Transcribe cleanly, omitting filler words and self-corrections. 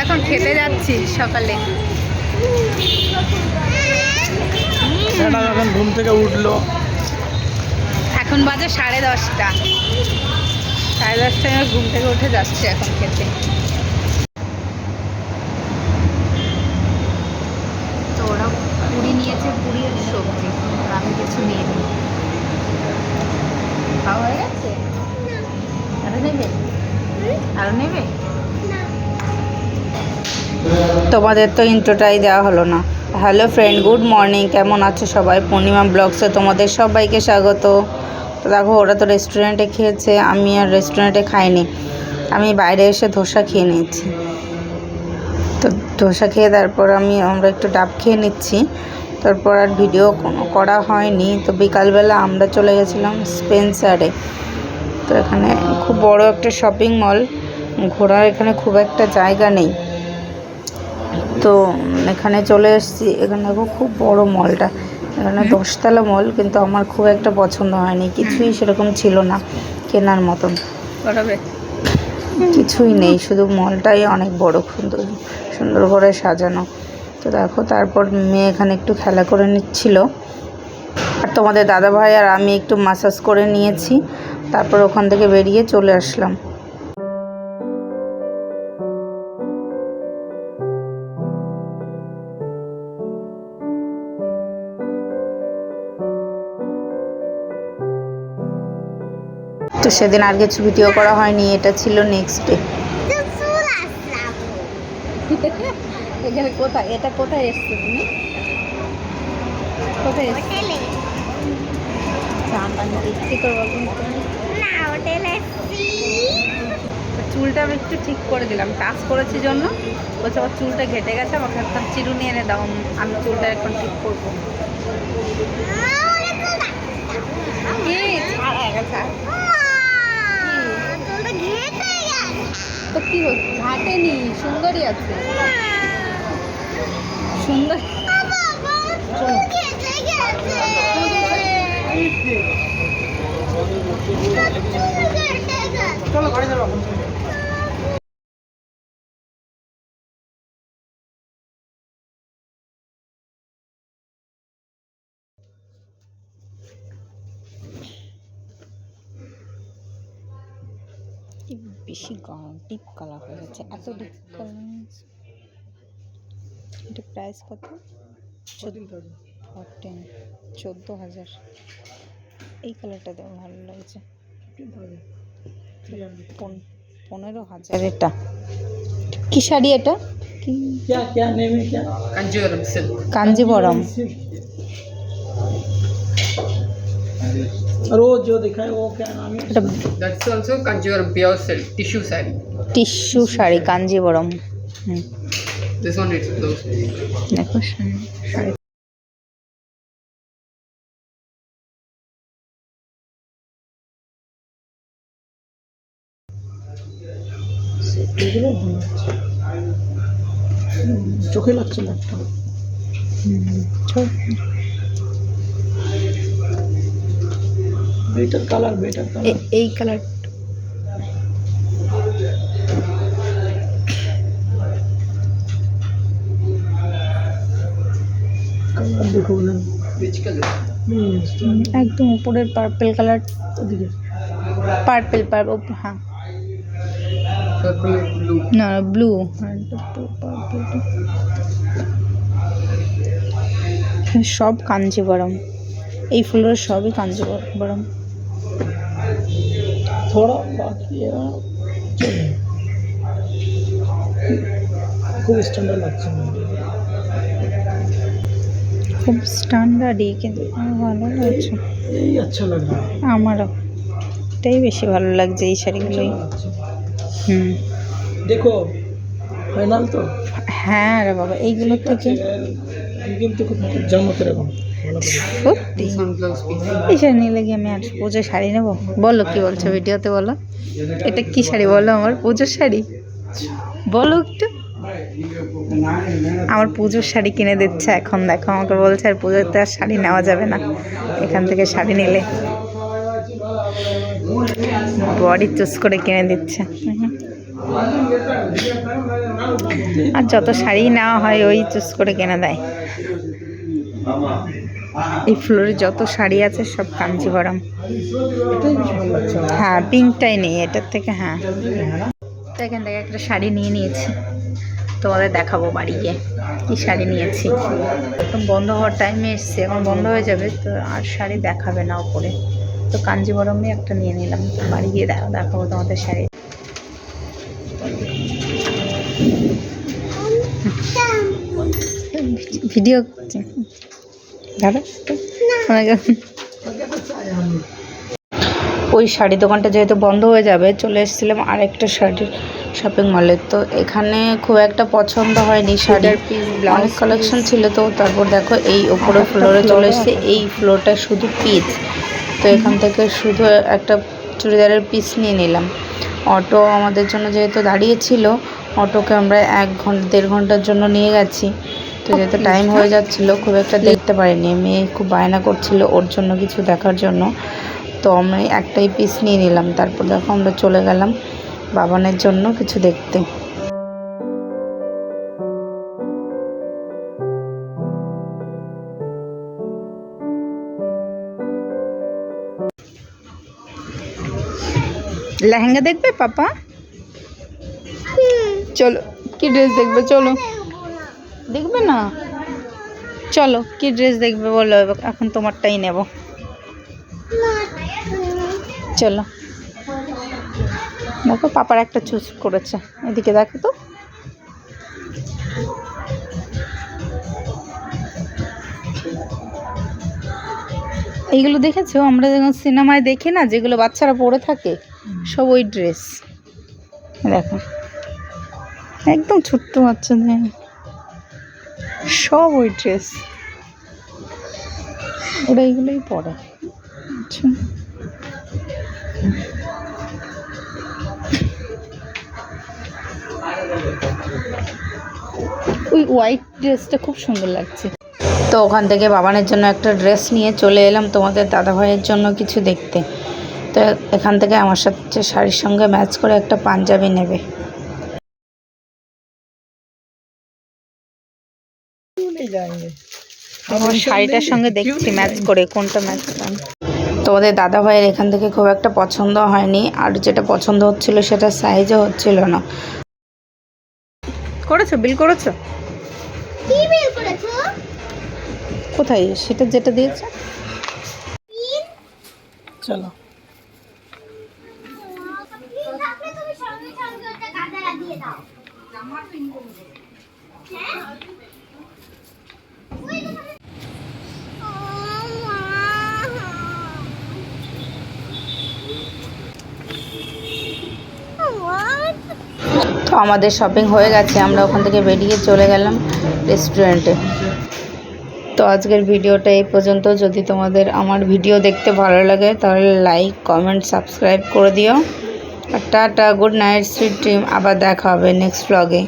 এখন খেতে যাচ্ছি সকালে। ম্যাডাম এখন ঘুম থেকে উঠলো। এখন বাজে 10:30। 10:30টায় আমি ঘুম থেকে উঠে যাচ্ছি এখন খেতে। তো ওরা পুরি নিয়েছে, পুরি আর সবজি, আর আমি কিছু নিয়ে নিই। খাওয়া হয়ে গেছে? আরো নেবে? আরো নেবে? তোমাদের তো ইন্ট্রোটাই দেওয়া হলো না। হ্যালো ফ্রেন্ড, গুড মর্নিং, কেমন আছো সবাই? পূর্ণিমা ব্লগসে তোমাদের সবাইকে স্বাগত। তো দেখো, ওরা তো রেস্টুরেন্টে খেয়েছে, আমি আর রেস্টুরেন্টে খাইনি। আমি বাইরে এসে ধোসা খেয়ে নিয়েছি। তো ধোসা খেয়ে তারপর আমরা একটু ডাব খেয়ে নিচ্ছি। তারপর আর ভিডিও কোনো করা হয়নি। তো বিকালবেলা আমরা চলে গেছিলাম স্পেন্সারে। তো এখানে খুব বড় একটা শপিং মল, ঘোরার এখানে খুব একটা জায়গা নেই। তো এখানে চলে এসেছি। এখানে দেখো খুব বড় মলটা, এখানে 10তলা মল, কিন্তু আমার খুব একটা পছন্দ হয়নি। কিছুই সেরকম ছিল না কেনার মতন, কিছুই নেই, শুধু মলটাই অনেক বড়, সুন্দর সুন্দর করে সাজানো। তো দেখো, তারপর মেয়ে এখানে একটু খেলা করে নিচ্ছিল, আর তোমাদের দাদাভাই আর আমি একটু ম্যাসাজ করে নিয়েছি। তারপর ওখান থেকে বেরিয়ে চলে আসলাম। তো সেদিন আর কিছু ভিডিও করা হয়নি, এটা ছিল নেক্সট ডে। এখানে কোথায়, এটা কোথায় এসছো তুমি? কোথায় এসছো? চুলটা আমি একটু ঠিক করে দিলাম, টাচ করেছি জন্য। বলছে আমার চুলটা ঘেটে গেছে, আমাকে একটা চিরুনি এনে দাও, আমি চুলটা এখন ঠিক করবো। তো কি ঘাটেনি, সুন্দরই আছে, সুন্দর। চলো বাড়ি যাবো। বেশি ডিপ কালার হয়ে গেছে, এত ডিপ কালার। এটা প্রাইস কত? 14,000। এই কালারটা দেওয়া ভালো লাগছে। 15,000 এটা। কি শাড়ি এটা? কাঞ্জিবরম। रोज जो दिखाए वो क्या नाम है? That's also Kanjivaram pure silk tissue saree. Tissue sari, Kanjeevaram. This one is those. দেখো শাড়ি। চোখে লাগছে না একটা। Better colour, better colour. এই কালার দেখো না, Which color? একদম উপরের পার্পল কালার, ওদিকে পার্পল পার্পল, হ্যাঁ Purple and blue. না ব্লু। সব কাঞ্জিবরম, এই ফুলের সবই কাঞ্জিবরম। थोड़ा बाकी है, খুব স্ট্যান্ডার্ড লাগছে, খুব স্ট্যান্ডার্ডই, কিন্তু ভালো লাগছে। এই আচ্ছা লাগ রहा है। আমারও এটাই বেশি ভালো লাগছে, এই শাড়িগুলোই। দেখো ফাইনাল তো। হ্যাঁ রে বাবা, এইগুলো থেকে কিন্তু খুব জামাতে এরকম সত্যি এই শাড়ি নিলে কি আমি আর পুজোর শাড়ি নেবো? বলো কি বলছো ভিডিওতে, বলো এটা কি শাড়ি, বলো আমার পুজোর শাড়ি, বলো একটু। আমার পুজোর শাড়ি কিনে দিচ্ছে এখন, দেখো আমাকে বলছে আর পুজোতে আর শাড়ি নেওয়া যাবে না, এখান থেকে শাড়ি নিলে বডি চুজ করে কিনে দিচ্ছে। আর যত শাড়ি নেওয়া হয় ওই চুজ করে কেনা দেয়। এই ফ্লোরে যত শাড়ি আছে সব কাঞ্জিভরম। এটাই বেশ ভালো লাগছে আমার। হ্যাঁ, পিঙ্কটাই নেই এটার থেকে। হ্যাঁ, তো এখান থেকে একটা শাড়ি নিয়ে নিয়েছি, তোমাদের দেখাবো বাড়ি গিয়ে কি শাড়ি নিয়েছি। এখন বন্ধ হওয়ার টাইমে এসছে, এখন বন্ধ হয়ে যাবে তো আর শাড়ি দেখাবে না ওপরে। তো কাঞ্জিভরমে একটা নিয়ে নিলাম, তো বাড়ি গিয়ে দেখাবো তোমাদের শাড়ি। ভিডিও দাদা ওই শাড়ি দোকানটা যেহেতু বন্ধ হয়ে যাবে, চলে এসেছিলাম আরেকটা শাড়ির শপিং মলে। তো এখানে খুব একটা পছন্দ হয়নি শাড়ির, অনেক কালেকশন ছিল। তো তারপর দেখো এই ওপরে ফ্লোরে চলে এসেছে, এই ফ্লোরটা শুধু পিস। তো এখান থেকে শুধু একটা চুড়িদারের পিস নিয়ে নিলাম। অটো আমাদের জন্য যেহেতু দাঁড়িয়েছিল, অটোকে আমরা 1-1.5 ঘন্টার জন্য নিয়ে গেছি। তো যেহেতু টাইম হয়ে যাচ্ছিলো, খুব একটা দেখতে পারিনি। মেয়ে খুব বায়না করছিল ওর জন্য কিছু দেখার জন্য, তো আমি একটাই পিস নিয়ে নিলাম। তারপর দেখো আমরা চলে গেলাম বাবানের জন্য কিছু দেখতে। লেহেঙ্গা দেখবে পাপা? চলো, কি ড্রেস দেখবে? চলো, দেখবে না? চলো, কি ড্রেস দেখবে বলো, এখন তোমারটাই নেব। চলো, দেখো পাপার একটা চুজ করেছে, এদিকে দেখো তো। এইগুলো দেখেছো আমরা যখন সিনেমায় দেখি না, যেগুলো বাচ্চারা পরে থাকে, সব ওই ড্রেস। দেখো একদম ছোট্ট বাচ্চাদের সব ওই ড্রেস, ওরা এইগুলোই পরে। আচ্ছা, ওই হোয়াইট ড্রেসটা খুব সুন্দর লাগছে। তো ওখান থেকে বাবানের জন্য একটা ড্রেস নিয়ে চলে এলাম তোমাদের দাদাভাইয়ের জন্য কিছু দেখতে। তো এখান থেকে আমার সাথে শাড়ির সঙ্গে ম্যাচ করে একটা পাঞ্জাবি নেবে। আমার শাড়িটার সঙ্গে দেখছি ম্যাচ করে কোনটা ম্যাচ করে। তোমাদের দাদাভাইয়ের এখান থেকে খুব একটা পছন্দ হয়নি, আর যেটা পছন্দ হচ্ছিল সেটা সাইজও হচ্ছিল না। করেছো বিল করেছো? কি বিল করেছো? কোথায় সেটা যেটা দিয়েছে? চলো তুমি সঙ্গে সঙ্গে ওটা কাঁধে লাগিয়ে দাও। হ্যাঁ? ওই তো তো আমাদের শপিং হয়ে গেছে, আমরা ওখান থেকে বেরিয়ে চলে গেলাম রেস্টুরেন্টে। তো আজকের ভিডিওটা এই পর্যন্ত। যদি তোমাদের আমার ভিডিও দেখতে ভালো লাগে তাহলে লাইক, কমেন্ট, সাবস্ক্রাইব করে দিও। আর টাটা, গুড নাইট, সুইট ড্রিম। আবার দেখা হবে নেক্সট ব্লগে।